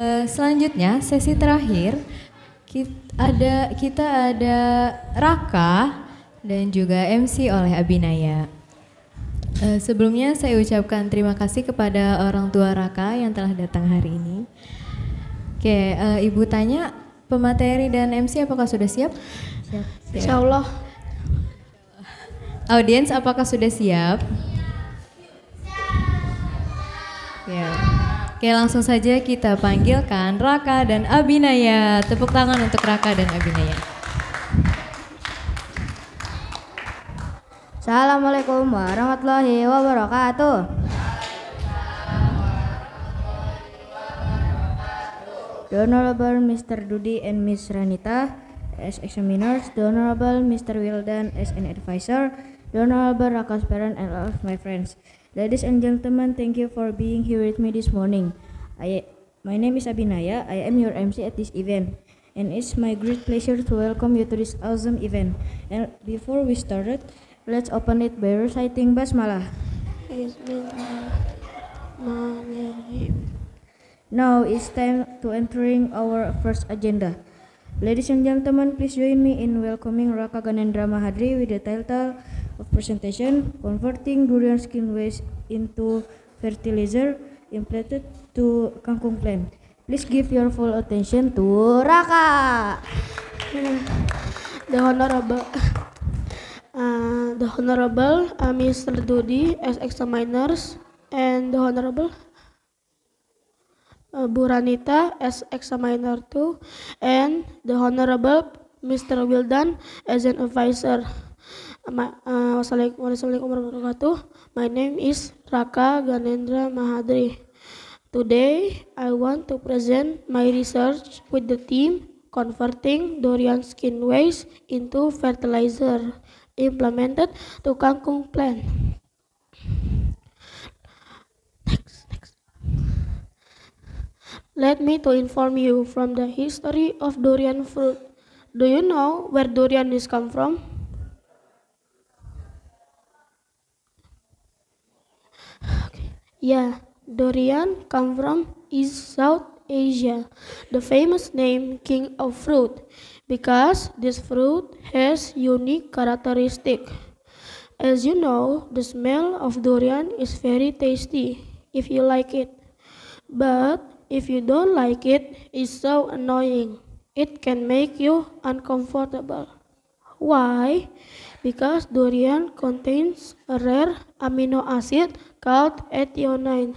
Selanjutnya sesi terakhir kita ada Raka dan juga MC oleh Abinaya. Sebelumnya saya ucapkan terima kasih kepada orang tua Raka yang telah datang hari ini. Oke, Ibu tanya pemateri dan MC apakah sudah siap? Siap. Insya Allah. Audiens apakah sudah siap? Ya. Oke, langsung saja kita panggilkan Raka dan Abinaya. Tepuk tangan untuk Raka dan Abinaya. Assalamualaikum warahmatullahi wabarakatuh. The Honorable Mr. Dudi and Miss Ranita as examiners, the Honorable Mr. Wildan as an advisor, the Honorable Raka's parent and all of my friends. Ladies and gentlemen, thank you for being here with me this morning. My name is Abinaya. I am your MC at this event, and it's my great pleasure to welcome you to this awesome event. And before we started, let's open it by reciting Basmalah. Now it's time to entering our first agenda. Ladies and gentlemen, please join me in welcoming Raka Ganendra Mahadri with the title of presentation, Converting Durian Skin Waste into Fertilizer Implanted to Kangkung Plant. Please give your full attention to Raka. The Honorable Mr. Dudi as examiners and the Honorable Bu Ranita as examiner 2 and the Honorable Mr. Wildan as an advisor. Wassalamualaikum warahmatullahi wabarakatuh. My name is Raka Ganendra Mahadri. Today I want to present my research with the theme Converting Durian Skin Waste into Fertilizer Implemented to Kangkung Plant. Let me to inform you from the history of durian fruit. Do you know where durian is come from? Yeah, durian come from East South Asia, the famous name King of Fruit, because this fruit has unique characteristic. As you know, the smell of durian is very tasty if you like it, but if you don't like it, it's so annoying. It can make you uncomfortable. Why? Because durian contains a rare amino acid called ethionine.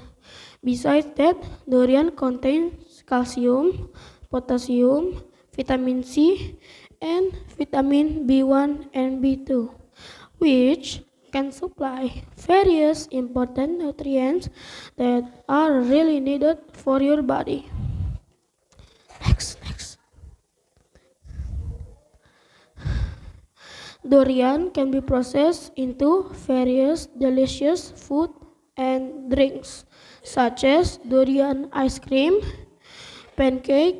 Besides that, durian contains calcium, potassium, vitamin C, and vitamin B1 and B2, which can supply various important nutrients that are really needed for your body. Next. Durian can be processed into various delicious food and drinks, such as durian ice cream, pancake,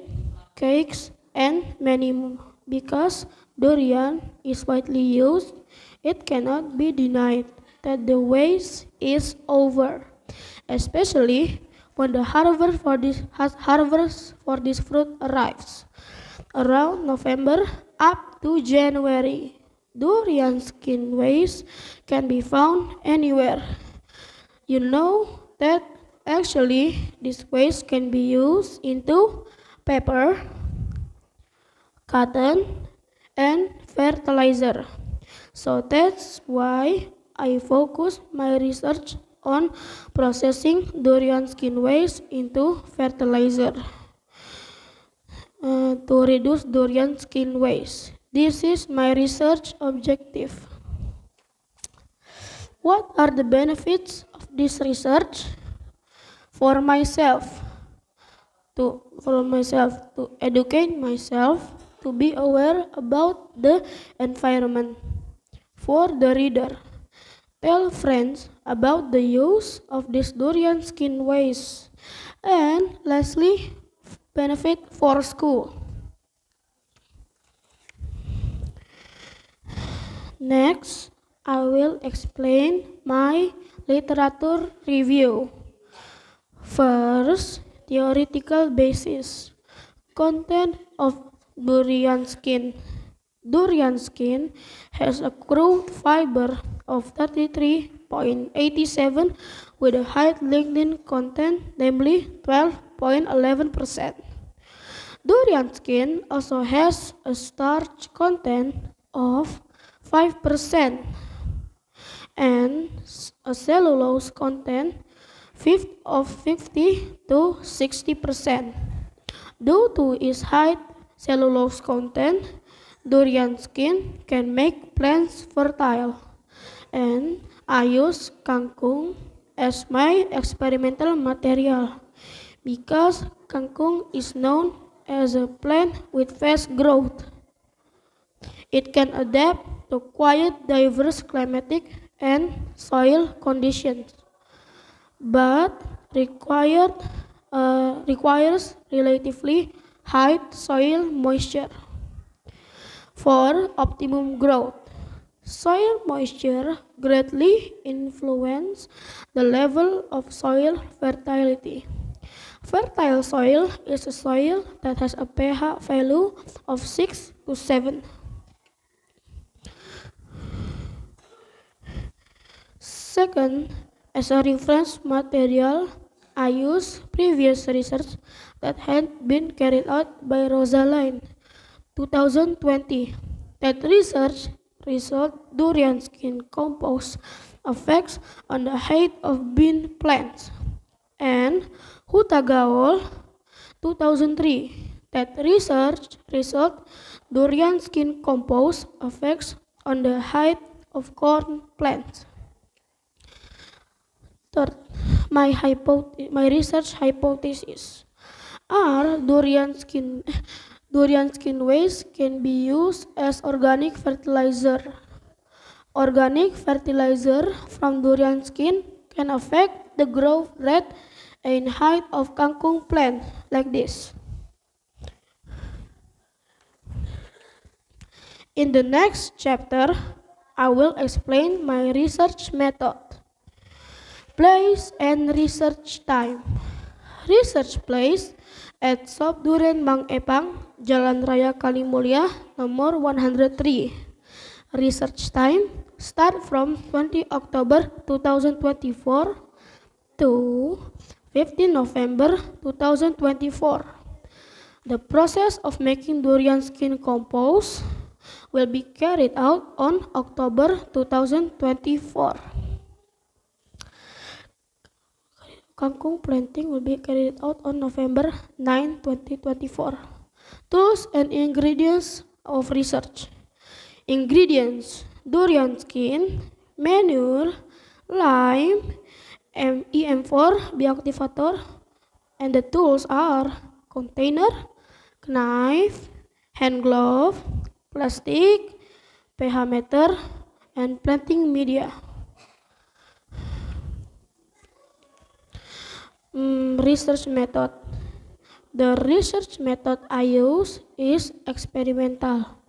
cakes, and many more. Because durian is widely used, it cannot be denied that the waste is over, especially when the harvest for this fruit arrives around November up to January. Durian skin waste can be found anywhere. You know that actually this waste can be used into paper, cotton, and fertilizer. So that's why I focus my research on processing durian skin waste into fertilizer to reduce durian skin waste. This is my research objective. What are the benefits of this research? For myself, to educate myself, to be aware about the environment. For the reader, tell friends about the use of this durian skin waste. And lastly, benefit for school. Next, I will explain my literature review. First, theoretical basis. Content of durian skin. Durian skin has a crude fiber of 33.87 with a high lignin content, namely 12.11%. Durian skin also has a starch content of 5% and a cellulose content of 50 to 60%. Due to its high cellulose content, durian skin can make plants fertile, and I use kangkung as my experimental material because kangkung is known as a plant with fast growth. It can adapt to quite diverse climatic and soil conditions, but requires relatively high soil moisture. For optimum growth, soil moisture greatly influences the level of soil fertility. Fertile soil is a soil that has a pH value of 6 to 7. Second, as a reference material, I use previous research that had been carried out by Rosalind, 2020. That research result durian skin compost effects on the height of bean plants. And Hutagaol, 2003. That research result durian skin compost effects on the height of corn plants. Third, my research hypothesis are durian skin waste can be used as organic fertilizer. Organic fertilizer from durian skin can affect the growth rate and height of kangkung plant like this. In the next chapter, I will explain my research method. Place and research time. Research place at Shop Durian Mang Epang, Jalan Raya Kalimulia, nomor 103. Research time start from 20 October 2024 to 15 November 2024. The process of making durian skin compost will be carried out on October 2024. Kangkung planting will be carried out on November 9, 2024. Tools and ingredients of research. Ingredients: durian skin, manure, lime, EM4 bioactivator, and the tools are container, knife, hand glove, plastic, pH meter, and planting media. Research method. The research method I use is experimental,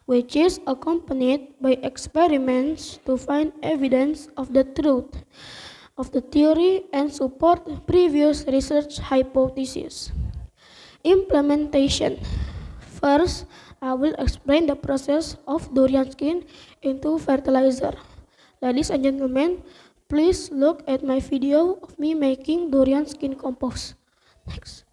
which is accompanied by experiments to find evidence of the truth of the theory and support previous research hypotheses. Implementation. First, I will explain the process of durian skin into fertilizer. Ladies and gentlemen, please look at my video of me making durian skin compost. Next.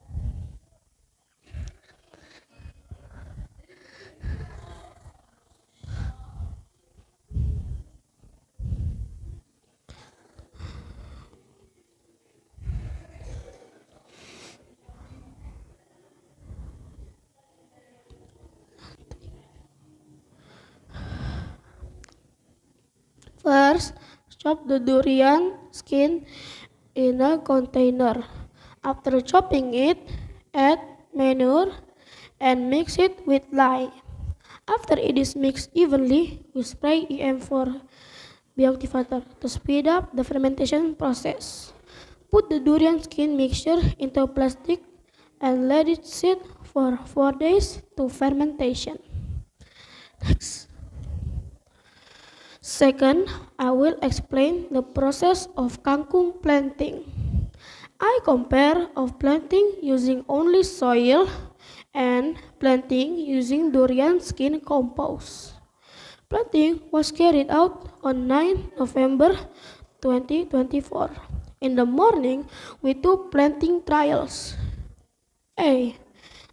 First, chop the durian skin in a container. After chopping it, add manure and mix it with lime. After it is mixed evenly, we spray EM4 bioactivator to speed up the fermentation process. Put the durian skin mixture into plastic and let it sit for 4 days to fermentation. Next. Second, I will explain the process of kangkung planting. I compare of planting using only soil and planting using durian skin compost. Planting was carried out on 9 November 2024. In the morning, we took planting trials. A.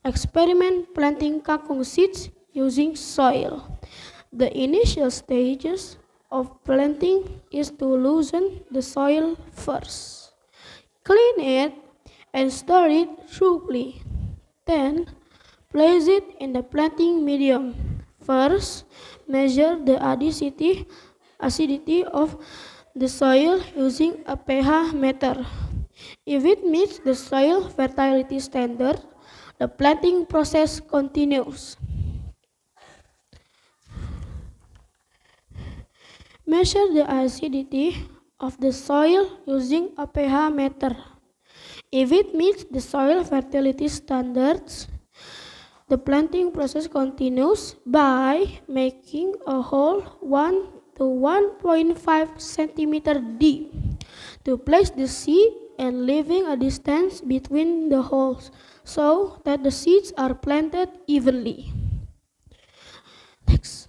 Experiment planting kangkung seeds using soil. The initial stages of planting is to loosen the soil first. Clean it and stir it thoroughly. Then, place it in the planting medium. First, measure the acidity of the soil using a pH meter. If it meets the soil fertility standard, the planting process continues. Measure the acidity of the soil using a pH meter. If it meets the soil fertility standards, the planting process continues by making a hole 1 to 1.5 centimeter deep to place the seed and leaving a distance between the holes so that the seeds are planted evenly. Next.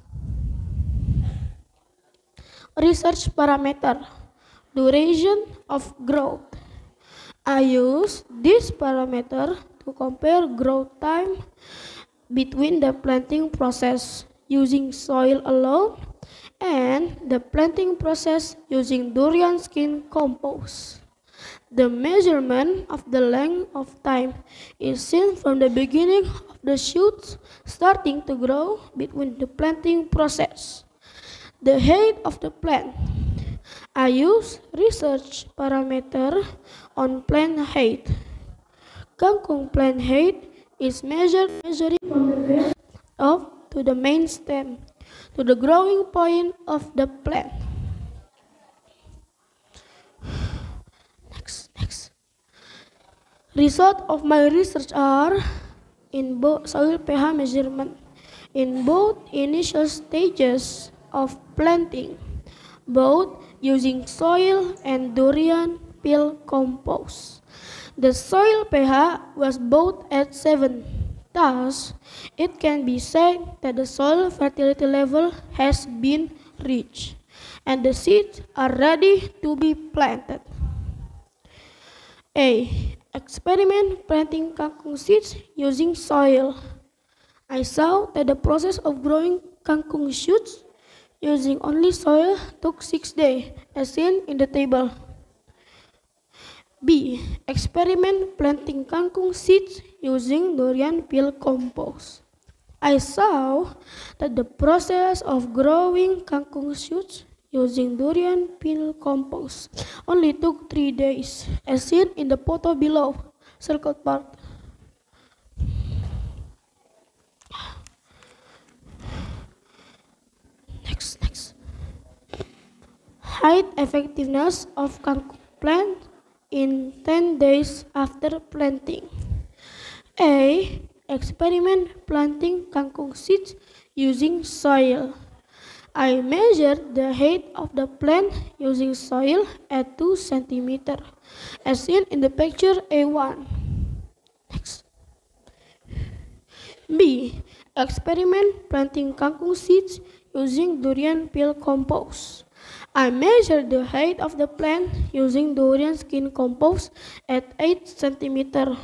Research parameter, duration of growth. I use this parameter to compare growth time between the planting process using soil alone and the planting process using durian skin compost. The measurement of the length of time is seen from the beginning of the shoots starting to grow between the planting process. The height of the plant. I use research parameter on plant height. Kangkung plant height is measuring from the base to the main stem to the growing point of the plant. Next. Result of my research are in both soil pH measurement in both initial stages of planting, both using soil and durian peel compost. The soil pH was both at 7. Thus, it can be said that the soil fertility level has been reached and the seeds are ready to be planted. A. Experiment planting kangkung seeds using soil. I saw that the process of growing kangkung shoots using only soil took 6 days, as seen in the table. B. Experiment planting kangkung seeds using durian peel compost. I saw that the process of growing kangkung shoots using durian peel compost only took 3 days, as seen in the photo below, circled part. Next. Height effectiveness of kangkung plant in 10 days after planting. A. Experiment planting kangkung seeds using soil. I measured the height of the plant using soil at 2 cm, as seen in the picture A1. Next. B. Experiment planting kangkung seeds using durian peel compost. I measured the height of the plant using durian skin compost at 8 cm,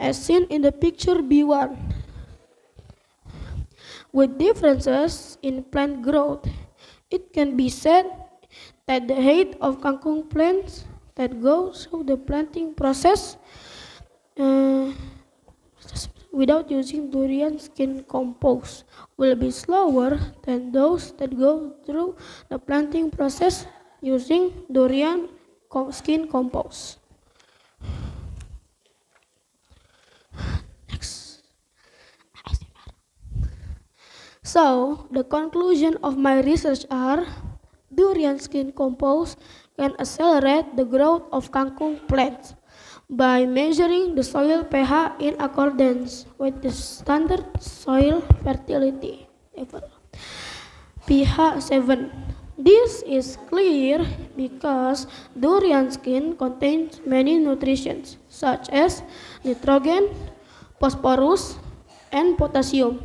as seen in the picture B1. With differences in plant growth, it can be said that the height of kangkung plants that go through the planting process without using durian skin compost will be slower than those that go through the planting process using durian skin compost. Next. So, the conclusion of my research are durian skin compost can accelerate the growth of kangkung plants by measuring the soil pH in accordance with the standard soil fertility level pH 7. This is clear because durian skin contains many nutrients such as nitrogen, phosphorus, and potassium,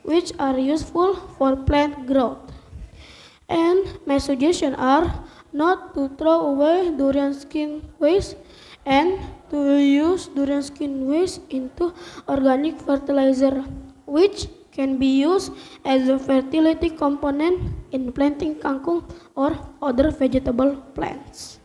which are useful for plant growth. And my suggestions are not to throw away durian skin waste and to use durian skin waste into organic fertilizer, which can be used as a fertility component in planting kangkung or other vegetable plants.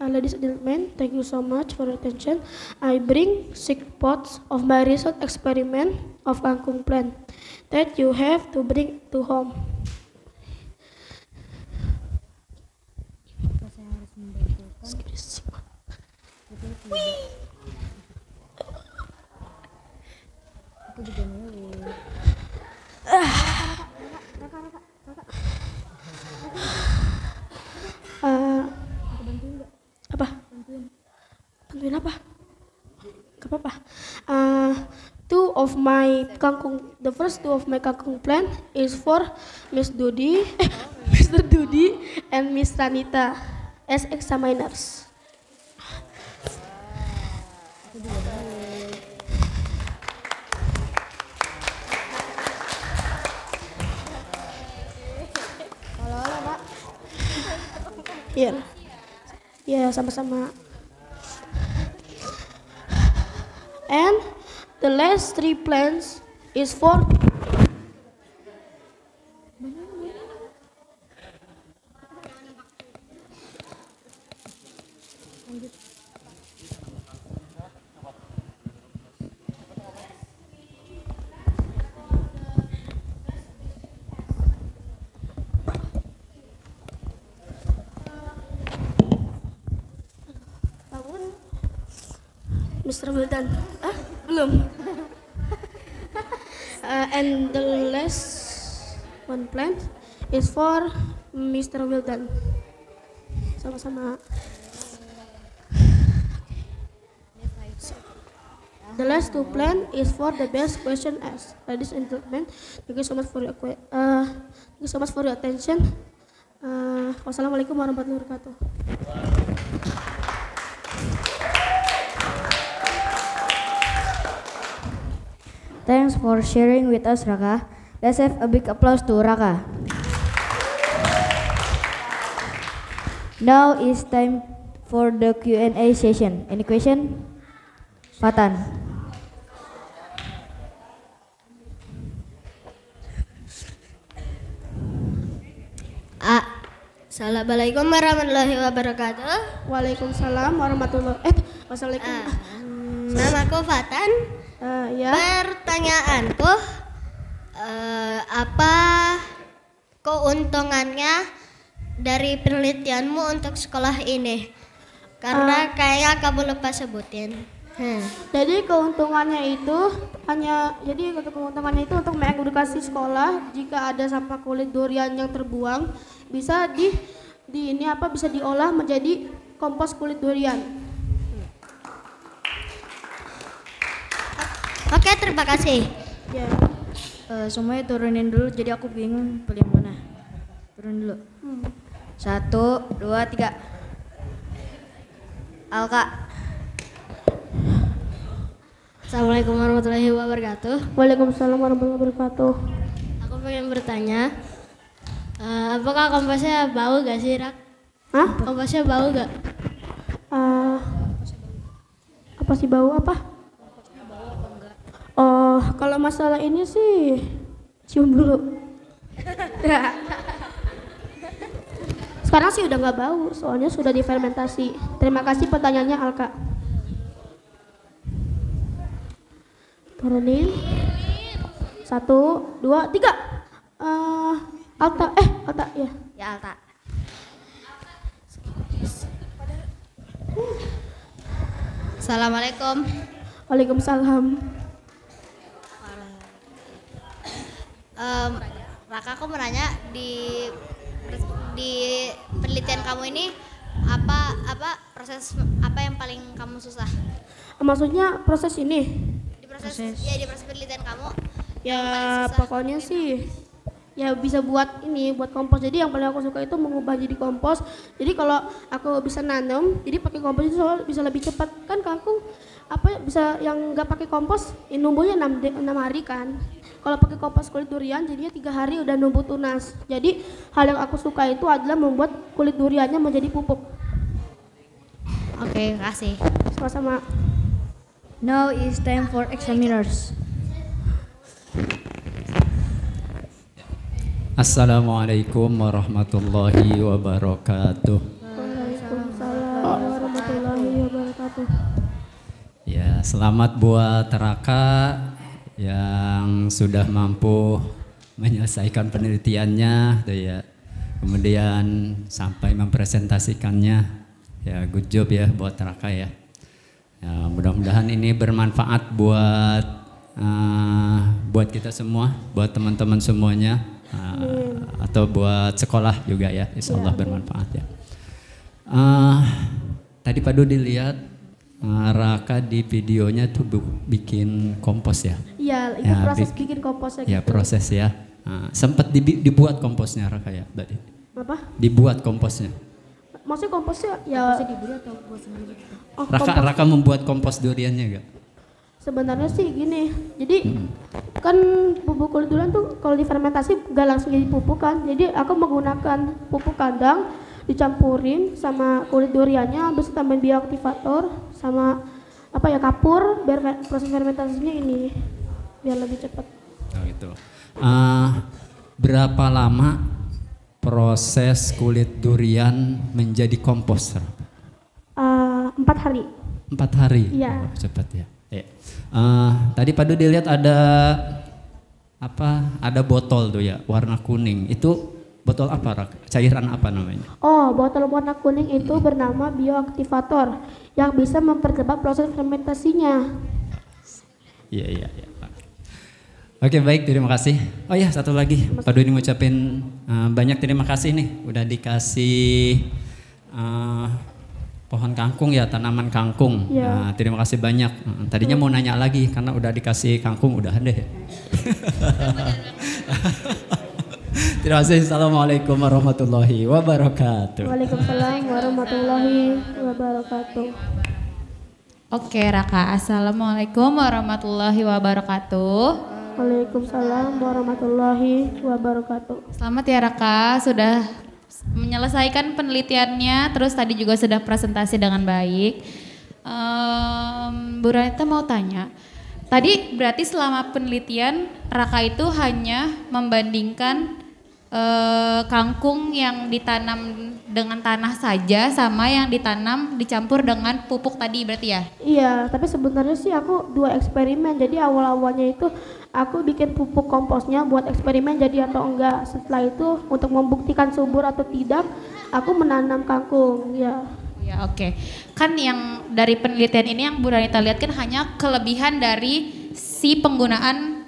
Ladies and gentlemen, thank you so much for your attention. I bring 6 pots of my research experiment of kangkung plant that you have to bring to home. Apa? Bantuin apa? Gak apa-apa. The first two of my kangkung plant is for Miss Dudi, Mr. Dudi, and Miss Ranita as examiners. Iya, ya sama-sama. And the last 3 plants is for Mr. Wildan. Belum. And the last one plant is for Mr. Wildan. Sama-sama. The last 2 plant is for the best question asked. Ladies and gentlemen, thank you so much for your attention. Wassalamualaikum warahmatullahi wabarakatuh. Thanks for sharing with us, Raka. Let's have a big applause to Raka. Now it's time for the Q&A session. Any question? Fatan. Assalamualaikum warahmatullahi wabarakatuh. Waalaikumsalam warahmatullahi wassalamualaikum. Namaku Fatan. Ya. Pertanyaanku, apa keuntungannya dari penelitianmu untuk sekolah ini? Karena kayaknya kamu lupa sebutin. Jadi keuntungannya itu untuk mengedukasi sekolah. Jika ada sampah kulit durian yang terbuang, bisa bisa diolah menjadi kompos kulit durian. Oke, terima kasih. Ya. Semuanya turunin dulu, jadi aku bingung pilih yang mana. Turun dulu. 1, 2, 3. Alka. Assalamualaikum warahmatullahi wabarakatuh. Waalaikumsalam warahmatullahi wabarakatuh. Aku pengen bertanya, apakah komposnya bau gak sih, Rak? Hah? Komposnya bau gak? Apa sih bau apa? Oh, kalau masalah ini sih cium dulu. Sekarang sih udah nggak bau, soalnya sudah difermentasi. Terima kasih pertanyaannya, Alka. Turunin. 1, 2, 3. Alta, ya. Ya, Alta. Assalamualaikum. Waalaikumsalam. Raka, aku mau nanya di penelitian kamu ini apa proses apa yang paling kamu susah? Maksudnya proses ini? Di proses penelitian kamu. Ya pokoknya sih ya bisa buat kompos. Jadi yang paling aku suka itu mengubah jadi kompos. Jadi kalau aku bisa nanam, jadi pakai kompos itu bisa lebih cepat. Kan kangkung bisa yang nggak pakai kompos, numbuhnya 6 hari kan. Kalau pakai kompos kulit durian jadinya 3 hari udah numbuh tunas. Jadi hal yang aku suka itu adalah membuat kulit duriannya menjadi pupuk. Oke, kasih. Sama-sama. Now it's time for examiners. Assalamualaikum warahmatullahi wabarakatuh. Waalaikumsalam warahmatullahi wabarakatuh. Ya, selamat buat Raka yang sudah mampu menyelesaikan penelitiannya, ya. Kemudian sampai mempresentasikannya. Ya, good job ya buat Raka ya. Ya, mudah-mudahan ini bermanfaat buat kita semua, buat teman-teman semuanya. Atau buat sekolah juga ya, insya Allah bermanfaat ya. Tadi Pak Dudi lihat Raka di videonya tuh bikin kompos ya? Iya, itu proses bikin komposnya. Ya gitu. proses ya. Sempat dibuat komposnya Raka ya tadi? Apa? Dibuat komposnya? Maksudnya komposnya ya? Dibeli atau buat sendiri? Oh, Raka membuat kompos duriannya gak? Sebenarnya sih gini, jadi kan bubuk kulit durian tuh kalau difermentasi gak langsung jadi pupuk kan. Jadi aku menggunakan pupuk kandang dicampurin sama kulit duriannya, habis tambahin bioaktivator sama kapur biar proses fermentasinya ini biar lebih cepat. Oh gitu. Berapa lama proses kulit durian menjadi kompos? 4 hari. 4 hari? Iya. Oh, cepat ya. Tadi Pak Dudi lihat ada botol tuh ya warna kuning. Itu botol apa? Cairan apa namanya? Oh, botol warna kuning itu bernama bioaktivator yang bisa mempercepat proses fermentasinya. Iya. Oke, baik, terima kasih. Oh ya, satu lagi Pak Dudi ngucapin banyak terima kasih nih udah dikasih pohon kangkung ya, tanaman kangkung. Ya. Terima kasih banyak. Tadinya mau nanya lagi karena udah dikasih kangkung, udah deh. Terima kasih. Assalamualaikum warahmatullahi wabarakatuh. Waalaikumsalam warahmatullahi wabarakatuh. Oke Raka, Assalamualaikum warahmatullahi wabarakatuh. Waalaikumsalam warahmatullahi wabarakatuh. Selamat ya Raka, sudah menyelesaikan penelitiannya, terus tadi juga sudah presentasi dengan baik. Bu Ranita mau tanya, tadi berarti selama penelitian Raka itu hanya membandingkan kangkung yang ditanam dengan tanah saja sama yang ditanam dicampur dengan pupuk tadi berarti ya? Iya, tapi sebenarnya sih aku 2 eksperimen. Jadi awal-awalnya itu aku bikin pupuk komposnya buat eksperimen jadi atau enggak. Setelah itu untuk membuktikan subur atau tidak, aku menanam kangkung. Ya. Ya oke. Kan yang dari penelitian ini yang Bu Ranita lihat kan hanya kelebihan dari si penggunaan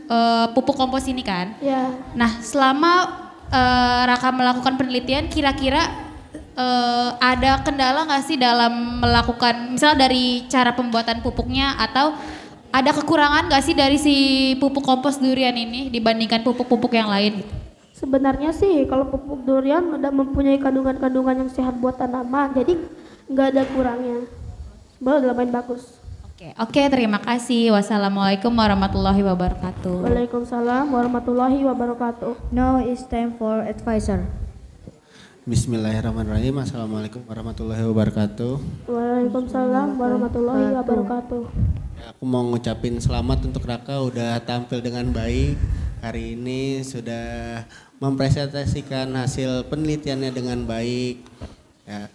pupuk kompos ini kan? Ya. Nah selama Raka melakukan penelitian kira-kira ada kendala nggak sih dalam melakukan misal dari cara pembuatan pupuknya atau ada kekurangan nggak sih dari si pupuk kompos durian ini dibandingkan pupuk-pupuk yang lain? Sebenarnya sih kalau pupuk durian udah mempunyai kandungan-kandungan yang sehat buat tanaman, jadi nggak ada kurangnya. Udah lumayan bagus. Oke, terima kasih. Wassalamualaikum warahmatullahi wabarakatuh. Waalaikumsalam warahmatullahi wabarakatuh. Now it's time for advisor. Bismillahirrahmanirrahim. Assalamualaikum warahmatullahi wabarakatuh. Waalaikumsalam warahmatullahi wabarakatuh. Aku mau ngucapin selamat untuk Raka udah tampil dengan baik. Hari ini sudah mempresentasikan hasil penelitiannya dengan baik. Ya,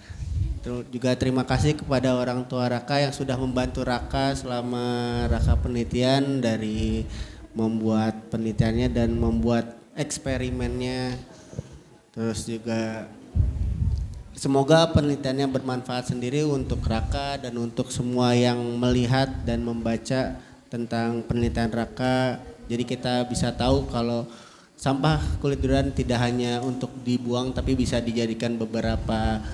juga terima kasih kepada orang tua Raka yang sudah membantu Raka selama Raka penelitian dari membuat penelitiannya dan membuat eksperimennya. Terus juga semoga penelitiannya bermanfaat sendiri untuk Raka dan untuk semua yang melihat dan membaca tentang penelitian Raka. Jadi kita bisa tahu kalau sampah kulit durian tidak hanya untuk dibuang tapi bisa dijadikan beberapa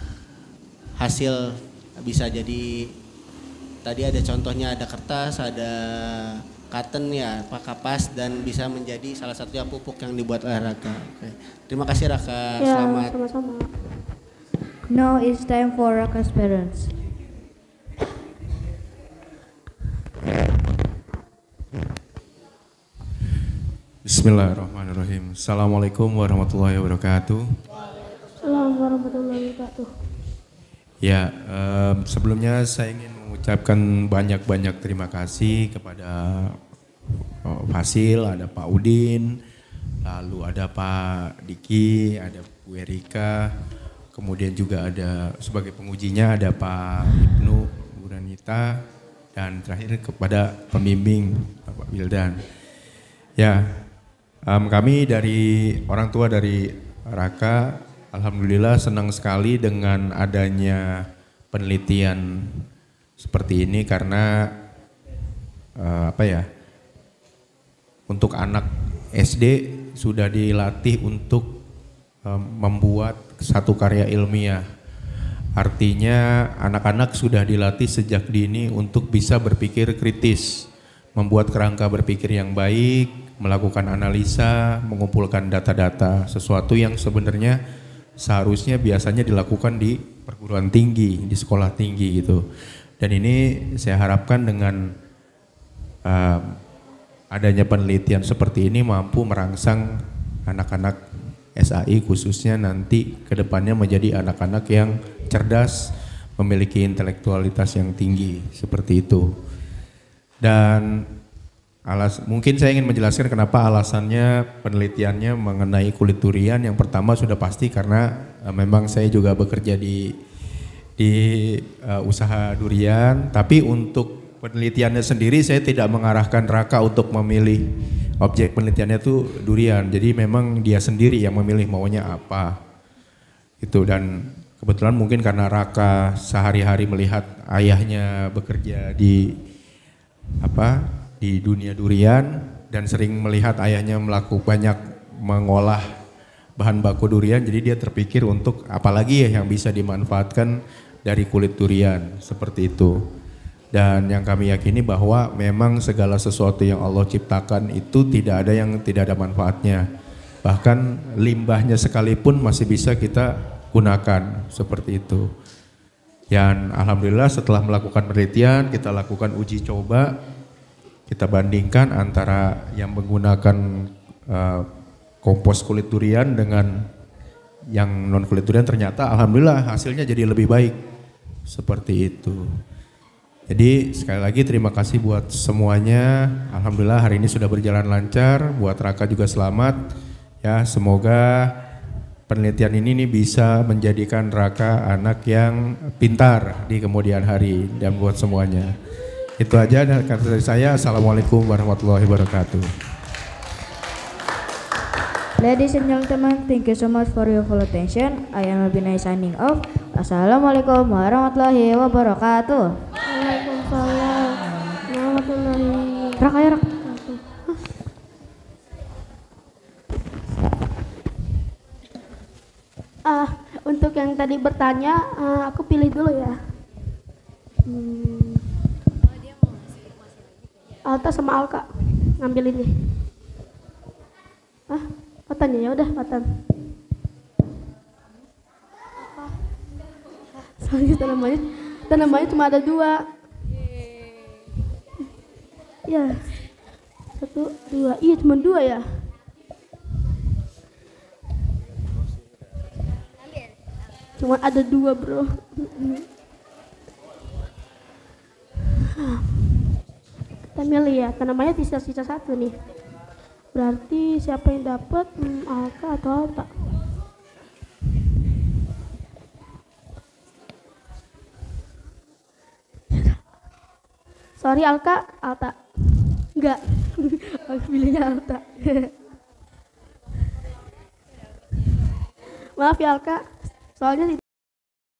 hasil, bisa jadi tadi ada contohnya, ada kertas, ada cotton ya, Pak Kapas, dan bisa menjadi salah satunya pupuk yang dibuat oleh Raka. Oke. Terima kasih Raka, Ya, selamat. sama-sama. Now it's time for Raka's parents. Bismillahirrahmanirrahim. Assalamualaikum warahmatullahi wabarakatuh. Assalamualaikum warahmatullahi wabarakatuh. Ya, sebelumnya saya ingin mengucapkan banyak-banyak terima kasih kepada Fasil, ada Pak Udin, lalu ada Pak Diki, ada Bu Erika, kemudian juga ada sebagai pengujinya ada Pak Ibnu, Bu Ranita, dan terakhir kepada pembimbing Bapak Wildan. Ya, kami dari orang tua dari Raka, alhamdulillah senang sekali dengan adanya penelitian seperti ini karena untuk anak SD sudah dilatih untuk membuat satu karya ilmiah. Artinya anak-anak sudah dilatih sejak dini untuk bisa berpikir kritis, membuat kerangka berpikir yang baik, melakukan analisa, mengumpulkan data-data, sesuatu yang sebenarnya seharusnya biasanya dilakukan di perguruan tinggi, di sekolah tinggi gitu. Dan ini saya harapkan dengan adanya penelitian seperti ini mampu merangsang anak-anak SAI khususnya nanti ke depannya menjadi anak-anak yang cerdas, memiliki intelektualitas yang tinggi, seperti itu. Dan mungkin saya ingin menjelaskan kenapa alasannya penelitiannya mengenai kulit durian. Yang pertama sudah pasti karena memang saya juga bekerja di usaha durian, tapi untuk penelitiannya sendiri saya tidak mengarahkan Raka untuk memilih objek penelitiannya itu durian. Jadi memang dia sendiri yang memilih maunya apa. Itu, dan kebetulan mungkin karena Raka sehari-hari melihat ayahnya bekerja di dunia durian dan sering melihat ayahnya banyak mengolah bahan baku durian, jadi dia terpikir untuk apalagi ya yang bisa dimanfaatkan dari kulit durian, seperti itu. Dan yang kami yakini bahwa memang segala sesuatu yang Allah ciptakan itu tidak ada yang tidak ada manfaatnya. Bahkan limbahnya sekalipun masih bisa kita gunakan, seperti itu. Dan alhamdulillah setelah melakukan penelitian, kita lakukan uji coba, kita bandingkan antara yang menggunakan kompos kulit durian dengan yang non kulit durian, ternyata alhamdulillah hasilnya jadi lebih baik, seperti itu. Jadi sekali lagi terima kasih buat semuanya. Alhamdulillah hari ini sudah berjalan lancar, buat Raka juga selamat. Ya, semoga penelitian ini bisa menjadikan Raka anak yang pintar di kemudian hari dan buat semuanya. Itu aja dari saya. Assalamualaikum warahmatullahi wabarakatuh. Ladies and gentlemen, thank you so much for your full attention. I am Abinay signing off. Assalamualaikum warahmatullahi wabarakatuh. Waalaikumsalam warahmatullahi Raka ya Raka. Untuk yang tadi bertanya, aku pilih dulu ya. Alta sama Alka ngambil ini. Patan ya udah Patan. Soalnya tanamannya cuma ada 2. Ya, 1, 2, iya cuma 2 ya. Cuma ada 2 bro. Kita milih ya, tanamannya sisa-sisa 1 nih. Berarti siapa yang dapat, Alka atau Alta? Sorry Alka, Alta. Enggak, aku pilihnya Alta. Maaf ya Alka, soalnya